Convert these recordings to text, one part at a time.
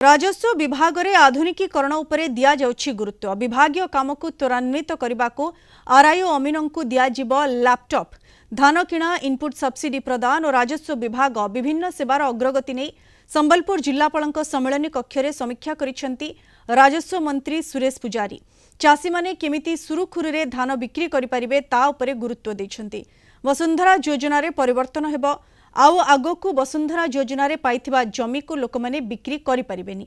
राजस्व विभाग रे आधुनिकीकरण उपरे दिया जाउछि गुरुत्व। विभागीय काम को त्वरान्वित करबाको आरआईओ अमीन को दियाजिब लैपटॉप। धान किणा, इनपुट सब्सिडी प्रदान और राजस्व विभाग विभिन्न सेवार अग्रगति नहीं संबलपुर जिलापाल सम्मेलन कक्ष रे समीक्षा करिसेंती राजस्व मंत्री सुरेश पुजारी। चाषी माने केमिति सुरुखुरुरे धान बिक्री करि परिबे ता उपरे गुरुत्व दैछंती। वसुंधरा योजना रे परिवर्तन हेबो। आउ आगकू वसुंधरा योजना रे पाइथिबा जमी को लोकमाने बिक्री करि परिबेनी।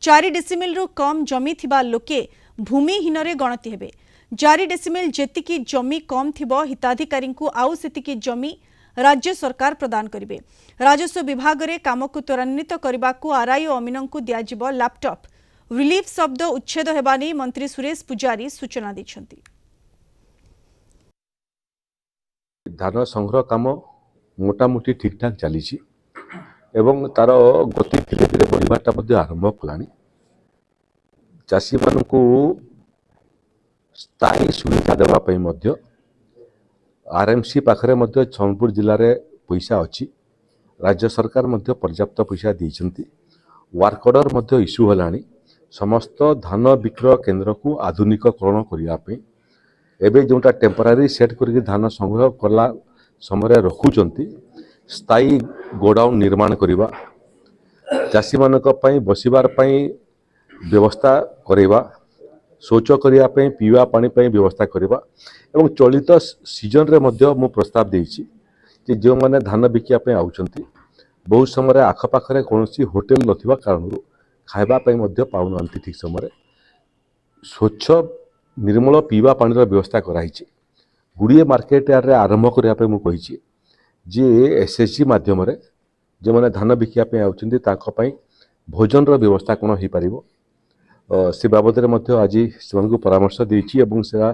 4 डेसिमिल रु कम जमी थिबा लोके भूमिहीन रे गणति हेबे। 4 डेसिमिल जेतिकी जमी कम थिबो हिताधिकारी को आउ सेतिकी जमी राज्य सरकार प्रदान करिवे। राजस्व विभाग रे काम को त्वरान्वित करबाकू आरआईओ अमीन को दियाजिब लैपटॉप। रिलीफ शब्द उच्छेद हेबानी मंत्री सुरेश पुजारी सूचना दैछंती। धान संग्रह काम मोटामोटी ठीक ठाक चली एवं तार गति धीरे धीरे बढ़ाटा आरंभ कलानी। चाषी मानू स्थायी सुविधा देवाई आरएमसी पाखरे सोनपुर जिले में पैसा अच्छी। राज्य सरकार पर्याप्त पैसा देइछंती। वर्क ऑर्डर इश्यू होलानी। समस्त धान विक्रय केन्द्र को आधुनिकीकरण करने एवं जोटा टेम्परारी सेट करके धान संग्रह कला समय रखुचंती। स्थायी गोडाउन निर्माण करवा, चाषी मानक पई बसिबार पई व्यवस्था करवा, शौच करने पीवा पानी पई व्यवस्था करवा एवं चलित सीजन रे मध्य मु प्रस्ताव देइछि कि जो माने धान बिकिया पई आउचंती बहुत समय आखपाखरे कौनसी होटेल नथिबा कारण खाइबा पई मध्य पाउनांती। ठीक समय स्वच्छ निर्मल पीवा पानी व्यवस्था कराइछि। गुड़िए मार्केट यार्ड रे आरंभ करने मुझे कही जे एसएचजी मध्यम जो मैंने धान बिकिया आउचंती तांको पई भोजन रो व्यवस्था कौन हो पार से बाबद आज से परामर्श देइछि एवं से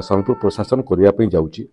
सोनपुर प्रशासन करने जाउछि।